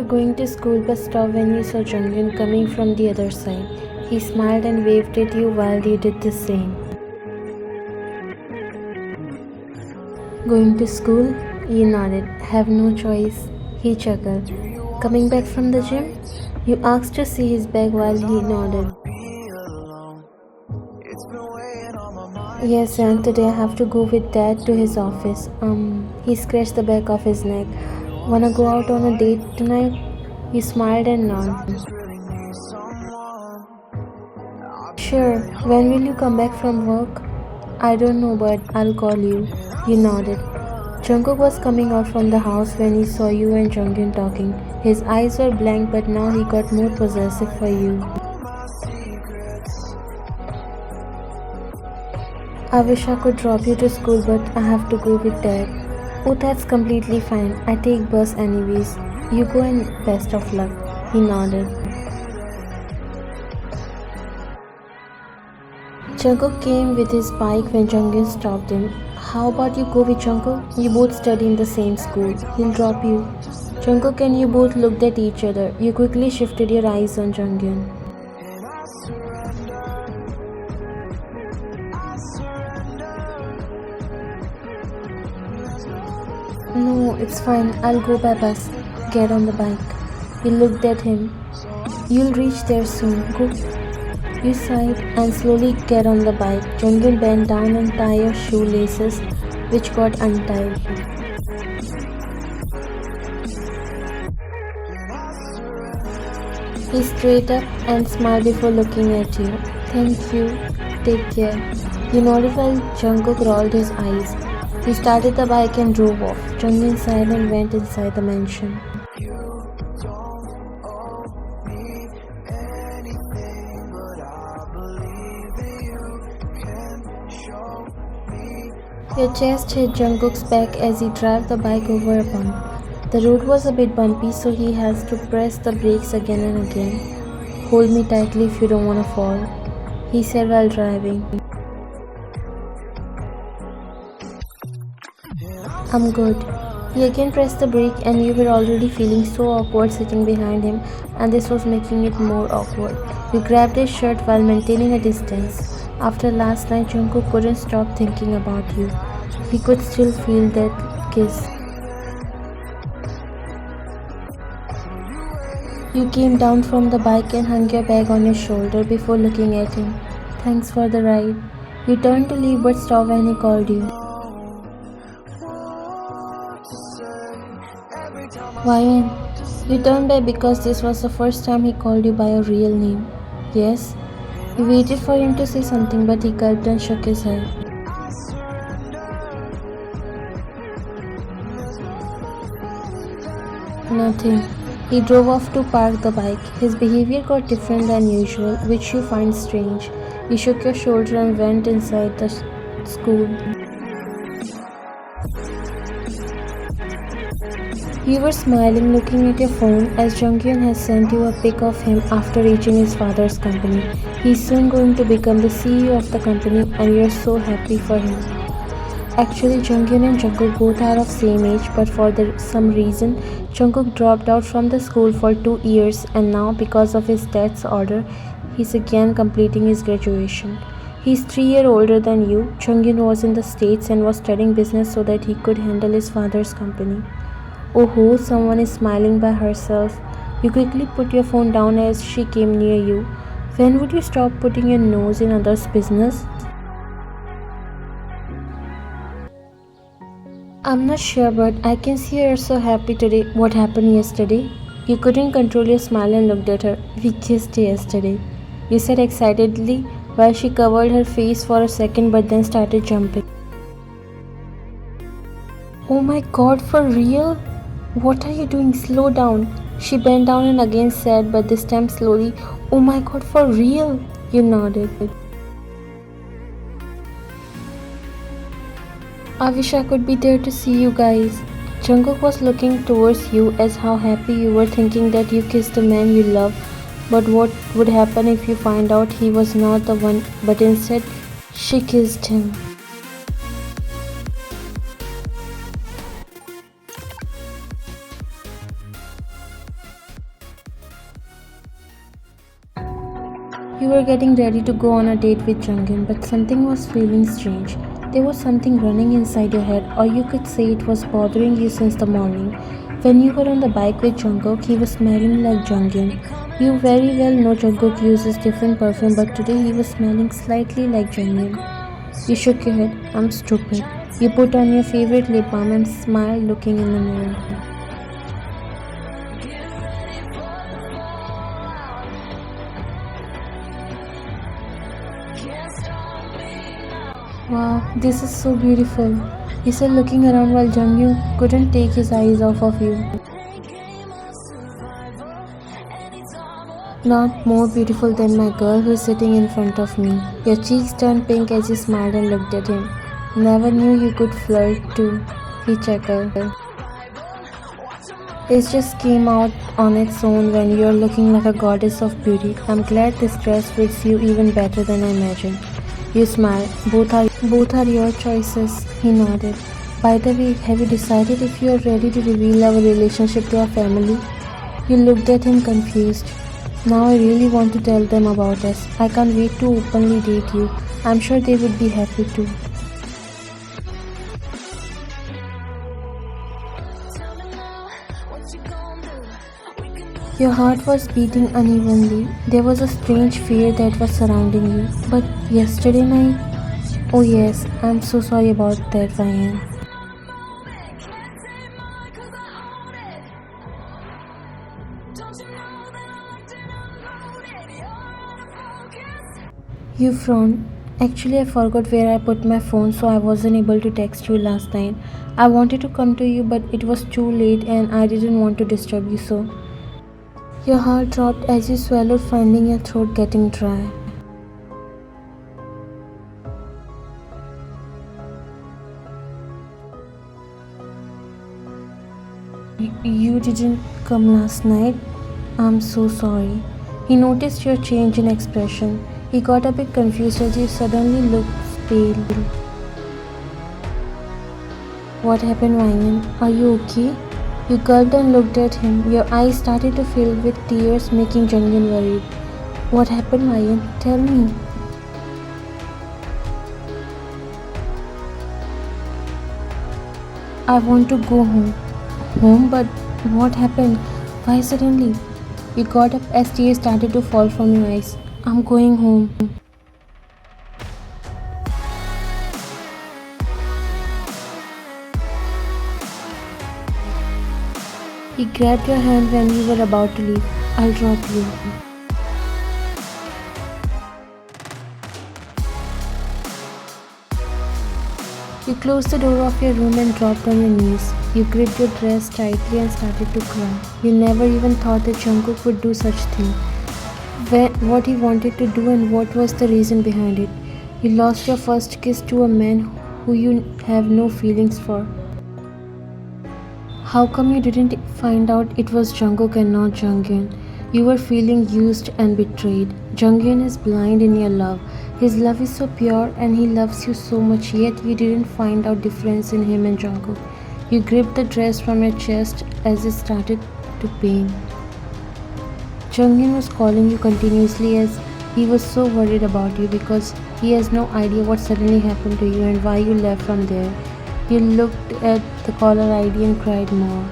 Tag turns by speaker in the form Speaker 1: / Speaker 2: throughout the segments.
Speaker 1: were going to school but stopped when you saw Jonghyun coming from the other side. He smiled and waved at you while you did the same. Going to school? You nodded. Have no choice. He chuckled. Coming back from the gym? You asked to see his bag while he nodded. Yes, and today I have to go with Dad to his office. He scratched the back of his neck. Wanna go out on a date tonight? You smiled and nodded. Sure. When will you come back from work? I don't know, but I'll call you. You nodded. Jungkook was coming out from the house when he saw you and Jonghyun talking. His eyes were blank, but now he got more possessive for you. I wish I could drop you to school, but I have to go with Dad. Oh, that's completely fine. I take bus anyways. You go and best of luck. He nodded. Jungkook came with his bike when Jonghyun stopped him. How about you go with Jungkook? You both study in the same school. He'll drop you. Jungkook and you both looked at each other. You quickly shifted your eyes on Jonghyun. No, it's fine. I'll go by bus. Get on the bike. He looked at him. You'll reach there soon. Go. You sighed and slowly get on the bike. Jonghyun bent down and tied your shoelaces, which got untied. He straight up and smiled before looking at you. Thank you. Take care. You nodded while Jungkook rolled his eyes. He started the bike and drove off. Jonghyun sighed and went inside the mansion. Your chest hit Jungkook's back as he drove the bike over a bump. The road was a bit bumpy, so he has to press the brakes again and again. Hold me tightly if you don't want to fall, he said while driving. I'm good. He again pressed the brake and you were already feeling so awkward sitting behind him, and this was making it more awkward. You grabbed his shirt while maintaining a distance. After last night, Jungkook couldn't stop thinking about you. He could still feel that kiss. You came down from the bike and hung your bag on his shoulder before looking at him. Thanks for the ride. You turned to leave but stopped when he called you. Why? You turned back because this was the first time he called you by your real name. Yes? You waited for him to say something, but he gulped and shook his head. Nothing. He drove off to park the bike. His behavior got different than usual, which you find strange. You shook your shoulder and went inside the school. You were smiling, looking at your phone, as Jonghyun has sent you a pic of him after reaching his father's company. He's soon going to become the CEO of the company, and you're so happy for him. Actually, Jonghyun and Jungkook both are of same age, but for some reason, Jungkook dropped out from the school for 2 years, and now, because of his dad's order, he's again completing his graduation. He's 3 years older than you. Jonghyun was in the States and was studying business so that he could handle his father's company. Oh, someone is smiling by herself. You quickly put your phone down as she came near you. When would you stop putting your nose in others' business? I'm not sure, but I can see you're so happy today. What happened yesterday? You couldn't control your smile and looked at her. We kissed yesterday, you said excitedly while she covered her face for a second but then started jumping. Oh my god, for real? What are you doing? Slow down. She bent down and again said, but this time slowly, oh my god, for real? You nodded. I wish I could be there to see you guys. Jungkook was looking towards you as how happy you were, thinking that you kissed the man you love. But what would happen if you find out he was not the one, but instead she kissed him? You were getting ready to go on a date with Jonghyun, but something was feeling strange. There was something running inside your head, or you could say it was bothering you since the morning. When you were on the bike with Jungkook, he was smelling like Jonghyun. You very well know Jungkook uses different perfume, but today he was smelling slightly like Jonghyun. You shook your head. I'm stupid. You put on your favorite lip balm and smiled, looking in the mirror. Wow, this is so beautiful. He said, looking around while Junghyun couldn't take his eyes off of you. Not more beautiful than my girl who is sitting in front of me. Your cheeks turned pink as you smiled and looked at him. Never knew you could flirt too, he chuckled. It just came out on its own when you're looking like a goddess of beauty. I'm glad this dress fits you even better than I imagined. You smiled. Both are your choices, he nodded. By the way, have you decided if you are ready to reveal our relationship to our family? You looked at him confused. Now I really want to tell them about us. I can't wait to openly date you. I'm sure they would be happy too. Your heart was beating unevenly. There was a strange fear that was surrounding you. But yesterday night? Oh yes, I'm so sorry about that, Ryan. You frowned. Actually, I forgot where I put my phone, so I wasn't able to text you last night. I wanted to come to you, but it was too late and I didn't want to disturb you, so. Your heart dropped as you swallowed, finding your throat getting dry. You didn't come last night? I'm so sorry. He noticed your change in expression. He got a bit confused as you suddenly looked pale. What happened, Ryan? Are you okay? You gulped and looked at him. Your eyes started to fill with tears, making Jonghyun worried. What happened, Ryan? Tell me. I want to go home. Home? But what happened? Why suddenly? You got up as tears started to fall from your eyes. I'm going home. He grabbed your hand when you were about to leave. I'll drop you. You closed the door of your room and dropped on your knees. You gripped your dress tightly and started to cry. You never even thought that Jungkook would do such thing. What he wanted to do and what was the reason behind it. You lost your first kiss to a man who you have no feelings for. How come you didn't find out it was Jungkook and not Jonghyun? You were feeling used and betrayed. Jonghyun is blind in your love. His love is so pure and he loves you so much, yet you didn't find out difference in him and Jungkook. You gripped the dress from your chest as it started to pain. Jonghyun was calling you continuously as he was so worried about you because he has no idea what suddenly happened to you and why you left from there. You looked at the caller ID and cried more.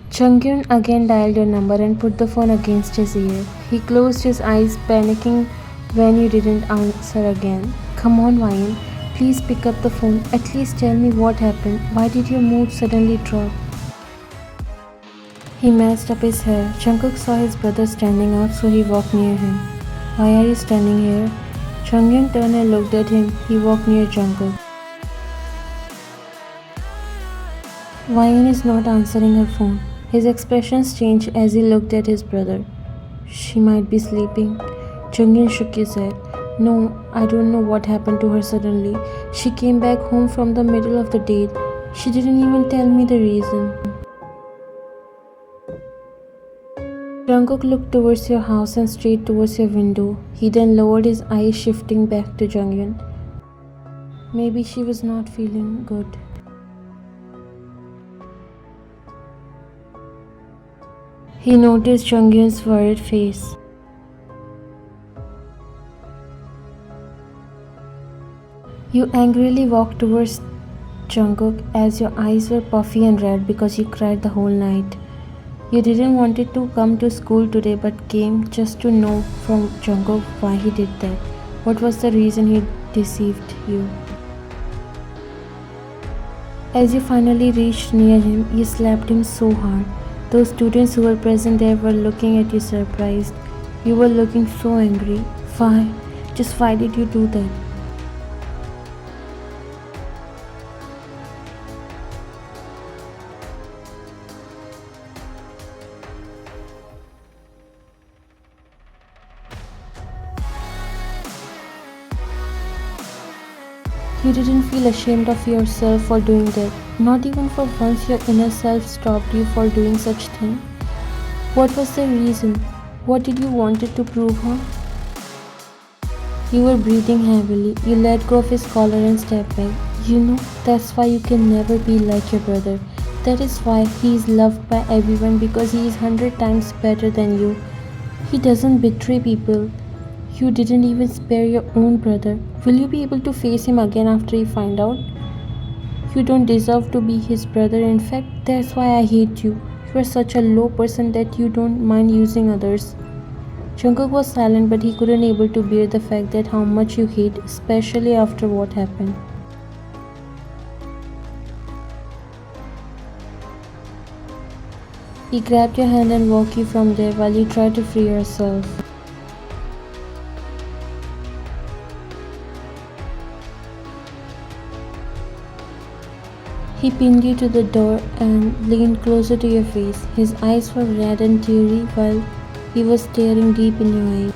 Speaker 1: Jonghyun again dialed your number and put the phone against his ear. He closed his eyes, panicking when you didn't answer again. Come on, Ryan. Please pick up the phone. At least tell me what happened. Why did your mood suddenly drop? He messed up his hair. Jungkook saw his brother standing out, so he walked near him. Why are you standing here? Jonghyun turned and looked at him. He walked near Jungkook. Ryan is not answering her phone. His expressions changed as he looked at his brother. She might be sleeping. Jonghyun shook his head. No, I don't know what happened to her suddenly. She came back home from the middle of the date. She didn't even tell me the reason. Jungkook looked towards your house and straight towards your window. He then lowered his eyes, shifting back to Jonghyun. Maybe she was not feeling good. He noticed Jonghyun's worried face. You angrily walked towards Jungkook as your eyes were puffy and red because you cried the whole night. You didn't want it to come to school today but came just to know from Jungkook why he did that. What was the reason he deceived you? As you finally reached near him, you slapped him so hard. Those students who were present there were looking at you surprised. You were looking so angry. Why? Just why did you do that? You didn't feel ashamed of yourself for doing that. Not even for once your inner self stopped you for doing such thing. What was the reason? What did you wanted to prove, huh? You were breathing heavily. You let go of his collar and stepped back. You know, that's why you can never be like your brother. That is why he is loved by everyone because he is 100 times better than you. He doesn't betray people. You didn't even spare your own brother. Will you be able to face him again after you find out? You don't deserve to be his brother. In fact, that's why I hate you. You are such a low person that you don't mind using others. Jungkook was silent, but he couldn't able to bear the fact that how much you hate, especially after what happened. He grabbed your hand and walked you from there while you tried to free yourself. He pinned you to the door and leaned closer to your face. His eyes were red and teary while he was staring deep in your eyes.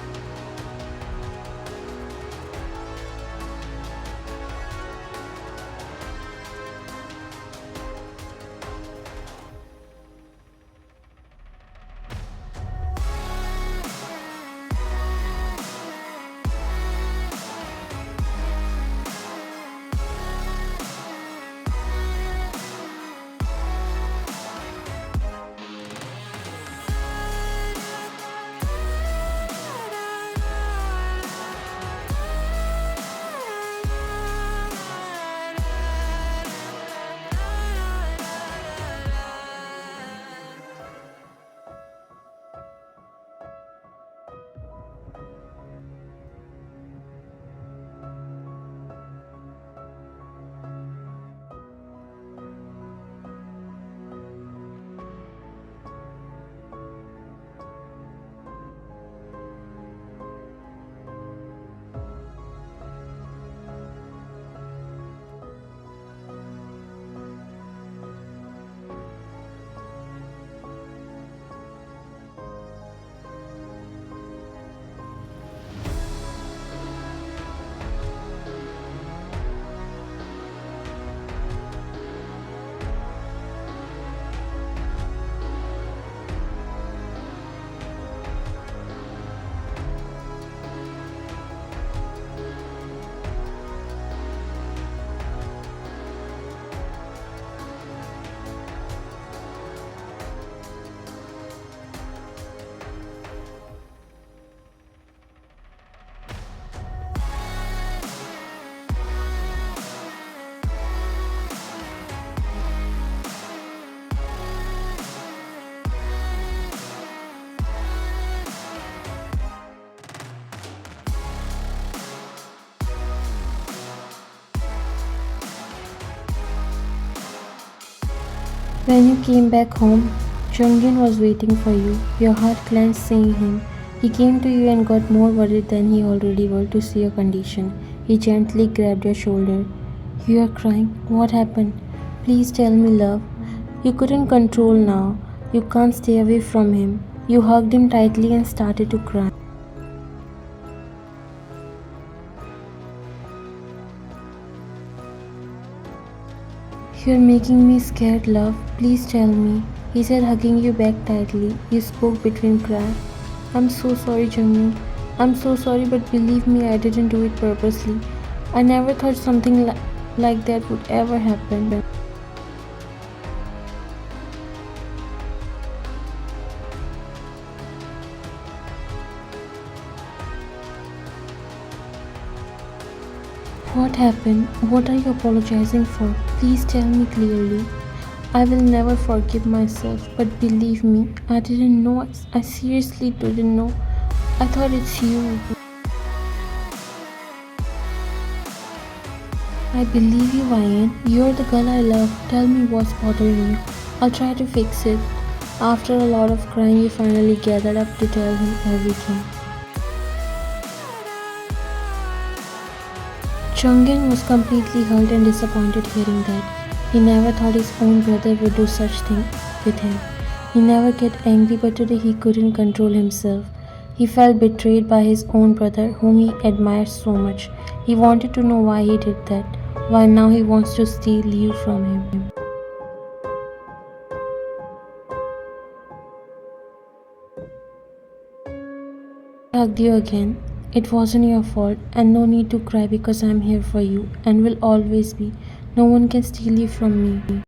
Speaker 1: When you came back home, Jonghyun was waiting for you. Your heart clenched seeing him. He came to you and got more worried than he already was to see your condition. He gently grabbed your shoulder. You are crying. What happened? Please tell me, love. You couldn't control now. You can't stay away from him. You hugged him tightly and started to cry. You're making me scared, love. Please tell me. He said, hugging you back tightly. You spoke between cries. I'm so sorry, Jonghyun. I'm so sorry, but believe me, I didn't do it purposely. I never thought something like that would ever happen. What happened? What are you apologizing for? Please tell me clearly. I will never forgive myself, but believe me, I didn't know. I seriously didn't know. I thought it's you. I believe you, Ryan. You're the girl I love. Tell me what's bothering you. I'll try to fix it. After a lot of crying, you finally gathered up to tell him everything. Jonghyun was completely hurt and disappointed hearing that. He never thought his own brother would do such thing with him. He never get angry, but today he couldn't control himself. He felt betrayed by his own brother, whom he admired so much. He wanted to know why he did that, why now he wants to steal you from him. I hugged you again. It wasn't your fault, and no need to cry because I'm here for you and will always be. No one can steal you from me.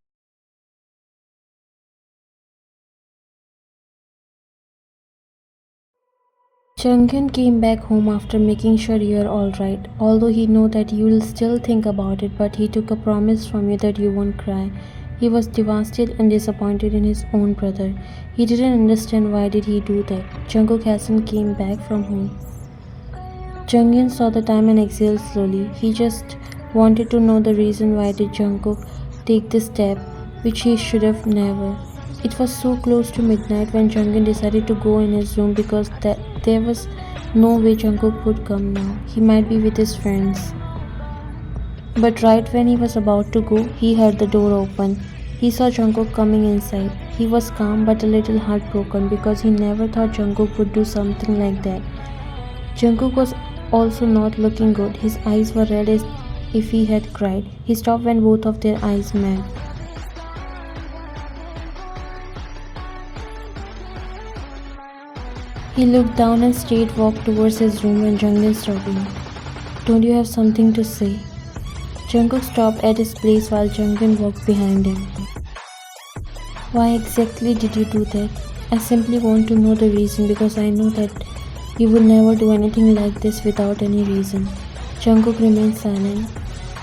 Speaker 1: Jonghyun came back home after making sure you're alright, although he knew that you'll still think about it, but he took a promise from you that you won't cry. He was devastated and disappointed in his own brother. He didn't understand why did he do that. Jungkook hasn't came back from home. Jonghyun saw the time and exhaled slowly. He just wanted to know the reason why did Jungkook take this step, which he should have never. It was so close to midnight when Jonghyun decided to go in his room because there was no way Jungkook would come now. He might be with his friends. But right when he was about to go, he heard the door open. He saw Jungkook coming inside. He was calm but a little heartbroken because he never thought Jungkook would do something like that. Jungkook was also not looking good. His eyes were red as if he had cried. He stopped when both of their eyes met. He looked down and straight walked towards his room when Jonghyun stopped him. Don't you have something to say? Jungkook stopped at his place while Jonghyun walked behind him. Why exactly did you do that? I simply want to know the reason because I know that you would never do anything like this without any reason. Jungkook remained silent.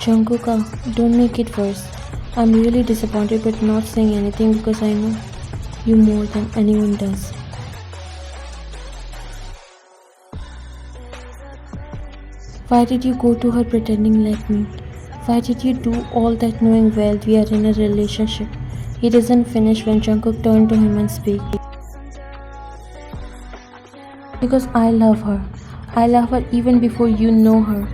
Speaker 1: Jungkook, don't make it worse. I'm really disappointed but not saying anything because I know you more than anyone does. Why did you go to her pretending like me? Why did you do all that knowing well we are in a relationship? He doesn't finish when Jungkook turned to him and spoke. Because I love her. I love her even before you know her.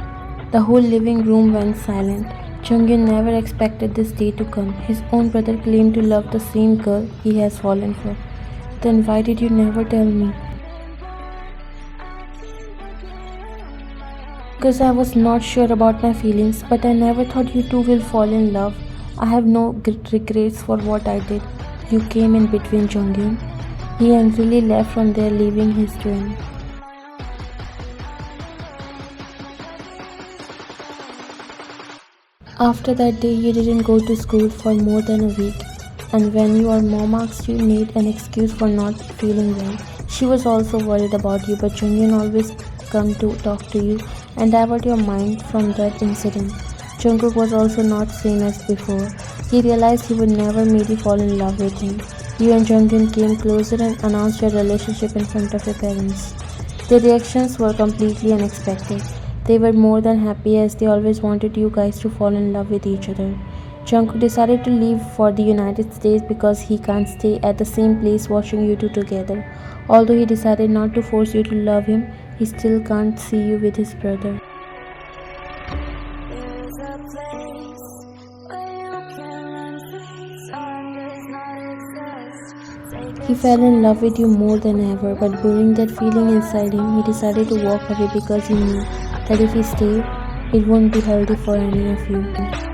Speaker 1: The whole living room went silent. Jonghyun never expected this day to come. His own brother claimed to love the same girl he has fallen for. Then why did you never tell me? Because I was not sure about my feelings, but I never thought you two will fall in love. I have no regrets for what I did. You came in between, Jonghyun. He angrily left from there, leaving his twin. After that day, you didn't go to school for more than a week. And when your mom asked, you made an excuse for not feeling well. She was also worried about you, but Jonghyun always come to talk to you and divert your mind from that incident. Jungkook was also not same as before. He realized he would never made you fall in love with him. You and Jonghyun came closer and announced your relationship in front of your parents. Their reactions were completely unexpected. They were more than happy as they always wanted you guys to fall in love with each other. Jungkook decided to leave for the United States because he can't stay at the same place watching you two together. Although he decided not to force you to love him, he still can't see you with his brother. He fell in love with you more than ever, but during that feeling inside him, he decided to walk away because he knew that if he stayed, it wouldn't be healthy for any of you.